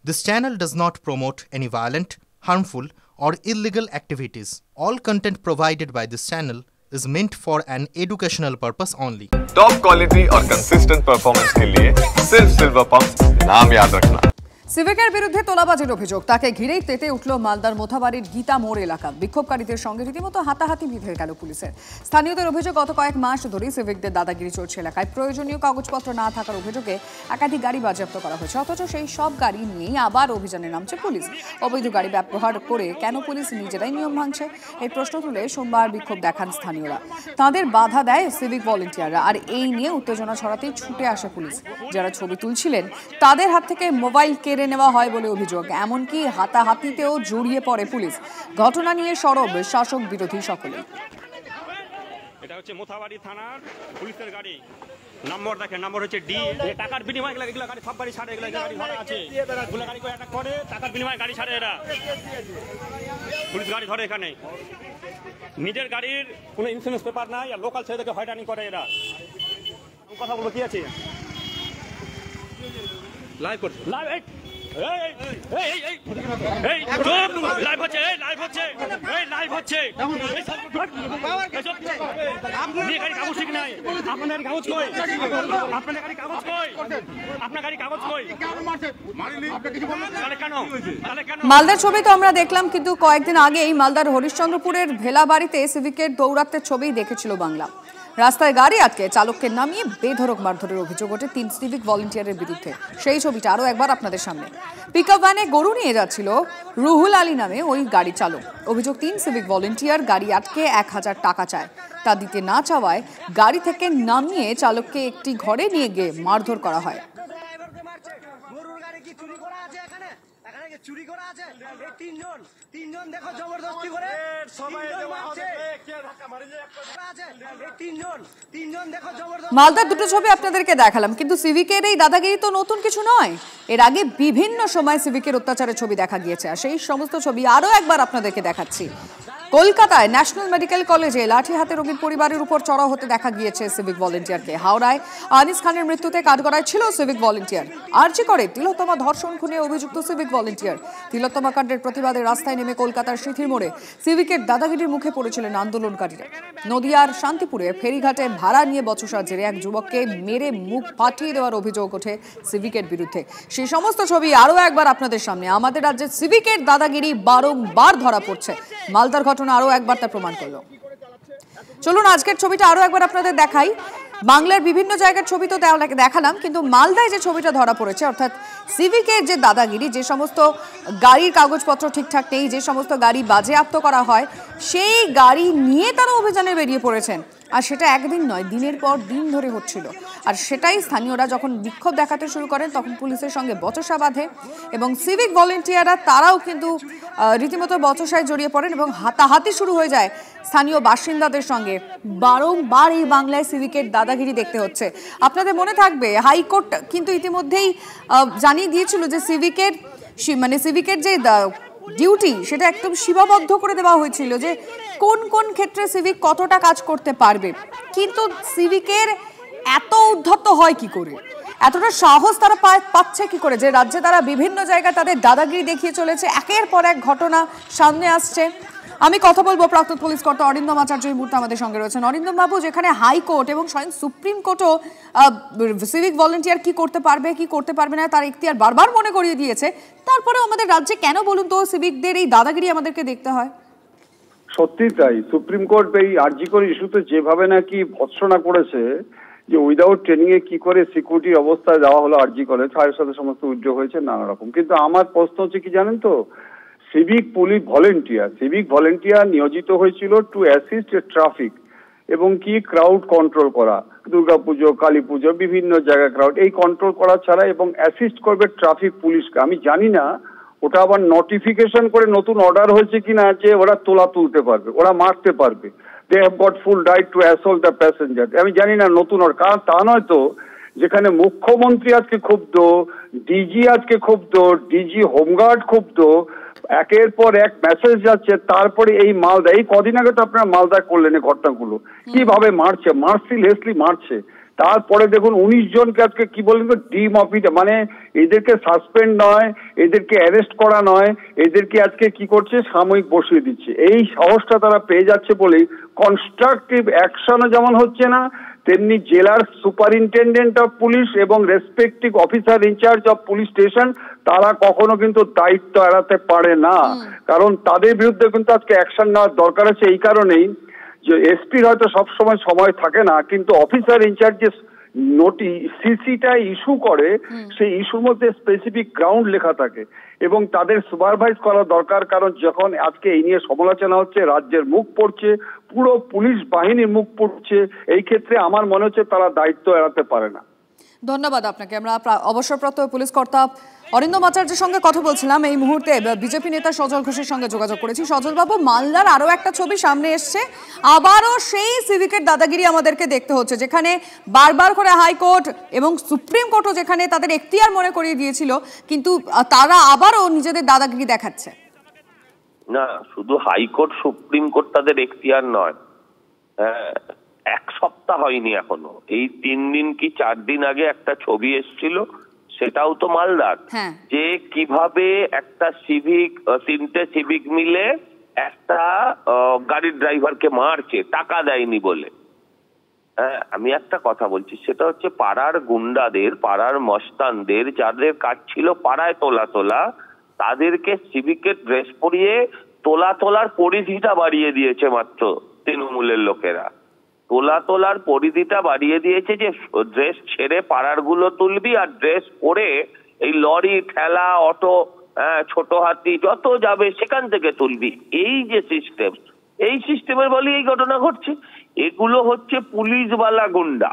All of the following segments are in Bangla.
This channel does not promote any violent, harmful, or illegal activities. All content provided by this channel is meant for an educational purpose only. Top quality और कंसिस्टेंट परफॉर्मेंस के लिए सिर्फ सिल्वर पंप नाम याद रखना। সিভিকের বিরুদ্ধে তোলাবাজির অভিযোগ, তাকে ঘিরেই তেতে উঠল মালদার মোথাবাড়ির গীতা মোড় এলাকা। বিক্ষোভকারীদের সঙ্গে রীতিমতো হাতাহাতি বিঁধে গেল পুলিশের। স্থানীয়দের অভিযোগ, গত কয়েক মাস ধরেই সিভিকদের দাদাগিরি চলছে এলাকায়। প্রয়োজনীয় কাগজপত্র না থাকার অভিযোগে একাধিক গাড়ি বাজেয়াপ্ত করা হয়েছে, অথচ সেই সব গাড়ি নিয়েই আবার অভিযানে নামছে পুলিশ। অবৈধ গাড়ি ব্যবহার করে কেন পুলিশ নিজেরাই নিয়ম ভাঙছে, এই প্রশ্ন তুলে সোমবার বিক্ষোভ দেখান স্থানীয়রা। তাদের বাধা দেয় সিভিক ভলেন্টিয়াররা, আর এই নিয়ে উত্তেজনা ছড়াতেই ছুটে আসে পুলিশ। যারা ছবি তুলছিলেন তাদের হাত থেকে মোবাইল কেড়ে নেওয়া হয় বলে অভিযোগ, এমনকি হাতাহাতিতেও জড়িয়ে পড়ে পুলিশ। ঘটনা নিয়ে সরব শাসক বিরোধী সকলেই। এটা হচ্ছে মোথাবাড়ি থানার পুলিশের গাড়ি, নম্বর দেখেন, নম্বর হচ্ছে ডি। টাকার বিনিময়ে এগুলা গাড়ি সব গাড়ি ছাড়ে, এগুলা গাড়ি ধরে আছে, এগুলা গাড়ি করে অ্যাটাক করে, টাকার বিনিময়ে গাড়ি ছাড়ে এরা। পুলিশ গাড়ি ধরে এখানে, নিজের গাড়ির কোনো ইন্স্যুরেন্স পেপার নাই, আর লোকাল ছেলেদেরকে হয়রানি করে এরা। কথা বলবো কি আছে, লাইভ করছে, লাইভ মালদার ছবি তো আমরা দেখলাম, কিন্তু কয়েকদিন আগেই মালদার হরিশ্চন্দ্রপুরের ভেলাবাড়িতে সিভিকের দৌরাত্মের ছবি দেখেছিল বাংলা। রাস্তায় গাড়ি আটকে চালককে নামিয়ে বেধড়ক মারধরের অভিযোগ ওঠে 3 সিভিক ভলেন্টিয়ারের বিরুদ্ধে। সেই ছবিটা আরও একবার আপনাদের সামনে। পিকআপ ভ্যানে গরু নিয়ে যাচ্ছিল রুহুল আলী নামে ওই গাড়ি চালক। অভিযোগ, 3 সিভিক ভলেন্টিয়ার গাড়ি আটকে 1000 টাকা চায়, তা দিতে না চাওয়ায় গাড়ি থেকে নামিয়ে চালককে একটি ঘরে নিয়ে গিয়ে মারধর করা হয়। মালদার দুটো ছবি আপনাদেরকে দেখালাম, কিন্তু সিভিকের এই দাদাগিরি তো নতুন কিছু নয়। এর আগে বিভিন্ন সময় সিভিকের অত্যাচারের ছবি দেখা গিয়েছে, আর সেই সমস্ত ছবি আরও একবার আপনাদেরকে দেখাচ্ছি। কলকাতায় ন্যাশনাল মেডিকেল কলেজে লাঠি হাতে রোগীর পরিবারের উপর চড়াও হতে দেখা গিয়েছে সিভিক ভলেন্টিয়ারকে। হাওড়ায় আনিস খানের মৃত্যুতে কাঠগড়ায় ছিল সিভিক ভলেন্টিয়ার। আরজি করে তিলোত্তমা ধর্ষণ খুনে অভিযুক্ত সিভিক ভলেন্টিয়ার। তিলোত্তমা কাণ্ডের প্রতিবাদে রাস্তায় নেমে কলকাতার সিথির মোড়ে সিভিকের দাদাগিরির মুখে পড়েছিলেন আন্দোলনকারীরা। নদিয়ার শান্তিপুরে ফেরিঘাটে ভাড়া নিয়ে বচসার জেরে এক যুবককে মেরে মুখ ফাটিয়ে দেওয়ার অভিযোগ ওঠে সিভিকের বিরুদ্ধে। সেই সমস্ত ছবি আরও একবার আপনাদের সামনে। আমাদের রাজ্যে সিভিকের দাদাগিরি বারংবার ধরা পড়ছে, মালদার ঘটনা আরো একবার তা প্রমাণ করলো। চলুন আজকের ছবিটা আরো একবার আপনাদের দেখাই। বাংলার বিভিন্ন জায়গার ছবি তো দেখালাম, কিন্তু মালদায় যে ছবিটা ধরা পড়েছে, অর্থাৎ সিভিকের যে দাদাগিরি, যে সমস্ত গাড়ির কাগজপত্র ঠিকঠাক নেই, যে সমস্ত গাড়ি বাজেয়াপ্ত করা হয়, সেই গাড়ি নিয়ে তারা অভিযানে বেরিয়ে পড়েছেন। আর সেটা একদিন নয়, দিনের পর দিন ধরে হচ্ছিল। আর সেটাই স্থানীয়রা যখন বিক্ষোভ দেখাতে শুরু করেন, তখন পুলিশের সঙ্গে বচসা বাঁধে এবং সিভিক ভলেন্টিয়াররা তারাও কিন্তু রীতিমতো বচসায় জড়িয়ে পড়েন এবং হাতাহাতি শুরু হয়ে যায় স্থানীয় বাসিন্দাদের সঙ্গে। বারংবার এই বাংলায় সিভিকের দাদাগিরি দেখতে হচ্ছে। আপনাদের মনে থাকবে, হাইকোর্ট কিন্তু ইতিমধ্যেই জানিয়ে দিয়েছিল যে সিভিকের যে ডিউটি, সেটা একদম সীমাবদ্ধ করে দেওয়া হয়েছিল যে কোন কোন ক্ষেত্রে সিভিক কতটা কাজ করতে পারবে। কিন্তু সিভিকের এত উদ্ধত্ত হয় কি করে, এতটা সাহস তারা পাচ্ছে কি করে, যে রাজ্যে তারা বিভিন্ন জায়গায় তাদের দাদাগিরি দেখিয়ে চলেছে। একের পর এক ঘটনা সামনে আসছে। আমি কথা বলবো প্রাক্তন পুলিশ কর্তা অরিন্দম আচার্য এই মুহূর্তে আমাদের সঙ্গে রয়েছেন। অরিন্দম বাবু, যেখানে হাইকোর্ট এবং স্বয়ং সুপ্রিম কোর্টও সিভিক ভলেন্টিয়ার কি করতে পারবে কি করতে পারবে না তার ইখতিয়ার বারবার মনে করিয়ে দিয়েছে, তারপরে আমাদের রাজ্যে কেন বলুন তো সিভিকদের এই দাদাগিরি আমাদেরকে দেখতে হয়? সত্যি তাই, সুপ্রিম কোর্ট এই আরজিকর ইস্যুতে যেভাবে নাকি ভৎসনা করেছে, যে উইদাউট ট্রেনিং এ কি করে সিকিউরিটির অবস্থায় দেওয়া হলো আরজিকরে, ফায়ার সাথে সমস্ত উদ্যোগ হয়েছে নানা রকম। কিন্তু আমার প্রশ্ন হচ্ছে কি জানেন তো, সিভিক ভলেন্টিয়ার নিয়োজিত হয়েছিল টু অ্যাসিস্ট ট্রাফিক এবং কি ক্রাউড কন্ট্রোল করা, দুর্গাপুজো, কালী পুজো, বিভিন্ন জায়গায় ক্রাউড, এই কন্ট্রোল করা ছাড়া এবং অ্যাসিস্ট করবে ট্রাফিক পুলিশকে। আমি জানি না ওটা আবার নোটিফিকেশন করে নতুন অর্ডার হয়েছে কিনা যে ওরা তুলতে পারবে, ওরা মারতে পারবে। They have got full right to assault the passenger. আমি জানি না নতুন অর্ডার, কারণ তা নয় তো যেখানে মুখ্যমন্ত্রী আজকে ক্ষুব্ধ, ডিজি আজকে ক্ষুব্ধ, ডিজি হোমগার্ড ক্ষুব্ধ, একের পর এক মেসেজ যাচ্ছে, তারপরে এই মালদা, এই কদিন আগে তো আপনারা মালদা করলেন এই ঘটনাগুলো, কিভাবে মারছে, মার্সিলেসলি মারছে। তারপরে দেখুন 19 জনকে আজকে কি বললেন তো ডিমপিট, মানে এদেরকে সাসপেন্ড নয়, এদেরকে অ্যারেস্ট করা নয়, এদেরকে আজকে কি করছে সাময়িক বসিয়ে দিচ্ছে। এই সাহসটা তারা পেয়ে যাচ্ছে বলেই কনস্ট্রাকটিভ অ্যাকশনও যেমন হচ্ছে না, তেমনি জেলার সুপারিনটেন্ডেন্ট অফ পুলিশ এবং respective officer in charge of police station তারা কখনো কিন্তু দায়িত্ব এড়াতে পারে না, কারণ তাদের বিরুদ্ধে কিন্তু আজকে অ্যাকশন নেওয়ার দরকার আছে। এই কারণেই যে এসপির হয়তো সবসময় সময় থাকে না, কিন্তু অফিসার ইনচার্জ যে সিসিটা ইস্যু করে সেই ইস্যুর মধ্যে স্পেসিফিক গ্রাউন্ড লেখা থাকে এবং তাদের সুপারভাইজ করা দরকার। কারণ যখন আজকে এই নিয়ে সমালোচনা হচ্ছে, রাজ্যের মুখ পড়ছে, পুরো পুলিশ বাহিনীর মুখ পড়ছে, এই ক্ষেত্রে আমার মনে হচ্ছে তারা দায়িত্ব এড়াতে পারে না। ধন্যবাদ আপনাকে। আমরা অবসরপ্রাপ্ত পুলিশ কর্তা অরিন্দম আচার্যের সঙ্গে কথা বলছিলাম। এই মুহূর্তে বিজেপি নেতা সজল ঘোষের সঙ্গে যোগাযোগ করেছি। সজল বাবু, মালদার আরো একটা ছবি সামনে এসছে, আবারও সেই সিভিকের দাদাগিরি আমাদেরকে দেখতে হচ্ছে, যেখানে বারবার করে হাইকোর্ট এবং সুপ্রিম কোর্টও যেখানে তাদের এখতিয়ার মনে করিয়ে দিয়েছিল, কিন্তু তারা আবারও নিজেদের দাদাগিরি দেখাচ্ছে। না, শুধু হাইকোর্ট সুপ্রিম কোর্ট তাদের এখতিয়ার নয়, এক সপ্তাহ হয়নি এখনো, এই 3 দিন কি 4 দিন আগে একটা ছবি এসেছিল, সেটাও তো মালদার, যে কিভাবে একটা সিভিক, 3টে সিভিক মিলে একটা গাড়ির ড্রাইভারকে মারছে টাকা দেয়নি বলে। আমি একটা কথা বলছি, সেটা হচ্ছে পাড়ার গুন্ডাদের, পাড়ার মস্তানদের, যাদের কাজ ছিল পাড়ায় তোলা, তাদেরকে সিভিকের ড্রেস পরিয়ে তোলার পরিধিটা বাড়িয়ে দিয়েছে মাত্র তৃণমূলের লোকেরা। তোলার পরিধিটা বাড়িয়ে দিয়েছে যে ড্রেস ছেড়ে পাড়ার গুলো তুলবি, আর ড্রেস পরে এই লরি, ঠেলা, অটো, ছোট হাতি যত যাবে সেখান থেকে তুলবি। এই যে সিস্টেম, এই সিস্টেমের বলে এই ঘটনা ঘটছে। এগুলো হচ্ছে পুলিশওয়ালা গুন্ডা,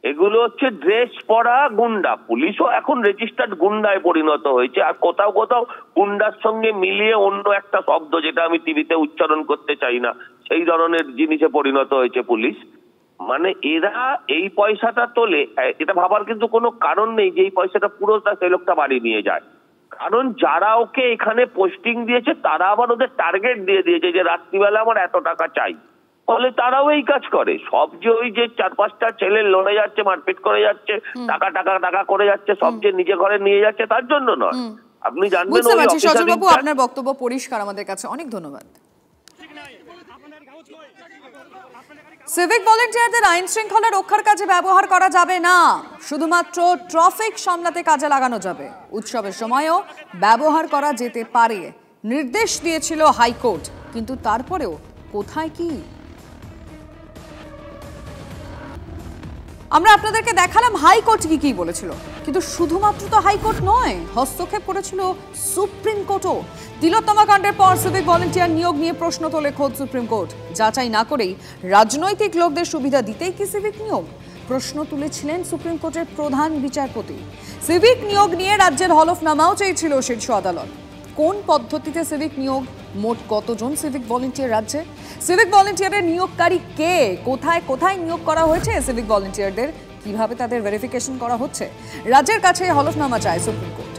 এগুলো হচ্ছে ড্রেস পরা গুন্ডা। পুলিশও এখন রেজিস্টার্ড গুন্ডায় পরিণত হয়েছে, আর কোথাও গুন্ডার সঙ্গে মিলিয়ে অন্য একটা শব্দ, যেটা আমি টিভিতে উচ্চারণ করতে চাই না, সেই ধরনের জিনিসে পরিণত হয়েছে পুলিশ। মানে এরা এই পয়সাটা তোলে, এটা ভাবার কিন্তু কোনো কারণ নেই যে এই পয়সাটা পুরোটা সেই লোকটা বাড়ি নিয়ে যায়, কারণ যারা ওকে এখানে পোস্টিং দিয়েছে তারা আবার ওদের টার্গেট দিয়ে দিয়েছে যে রাত্রিবেলা আমার এত টাকা চাই, ফলে তারাও এই কাজ করে। সব যে ওই যে 4-5টা ছেলে লড়ে যাচ্ছে, মারপিট করে যাচ্ছে, টাকা করে যাচ্ছে, সব যে নিজে ঘরে নিয়ে যাচ্ছে তার জন্য নয়। আপনি জানবেন। সজল বাবু, আপনার বক্তব্য পরিষ্কার আমাদের কাছে, অনেক ধন্যবাদ। সিভিক ভলেন্টিয়ারদের আইন শৃঙ্খলা রক্ষার কাজে ব্যবহার করা যাবে না, শুধুমাত্র ট্রাফিক সামলাতে কাজে লাগানো যাবে। উৎসবের সময়ও ব্যবহার করা যেতে পারে, নির্দেশ দিয়েছিল হাইকোর্ট, কিন্তু তারপরেও কোথায় কি? আমরা আপনাদেরকে দেখালাম হাইকোর্ট কি বলেছিল, কিন্তু শুধুমাত্র তো হাইকোর্ট নয়, হস্তক্ষেপ করেছিল সুপ্রিম কোর্টও। তিলোত্তমা কাণ্ডের পর সিভিক ভলেন্টিয়ার নিয়োগ নিয়ে প্রশ্ন তোলে খোদ সুপ্রিম কোর্ট। যাচাই না করেই রাজনৈতিক লোকদের সুবিধা দিতেই কি সিভিক নিয়োগ? প্রশ্ন তুলেছিলেন সুপ্রিম কোর্টের প্রধান বিচারপতি। সিভিক নিয়োগ নিয়ে রাজ্যের হলফনামাও চেয়েছিল শীর্ষ আদালত। কোন পদ্ধতিতে সিভিক নিয়োগ, মোট কতজন সিভিক ভলেন্টিয়ার রাজ্যে, সিভিক ভলেন্টিয়ারের নিয়োগকারী কে, কোথায় নিয়োগ করা হয়েছে সিভিক ভলেন্টিয়ারদের, কিভাবে তাদের ভেরিফিকেশন করা হচ্ছে, রাজ্যের কাছে হলফনামা চায় সুপ্রিম কোর্ট।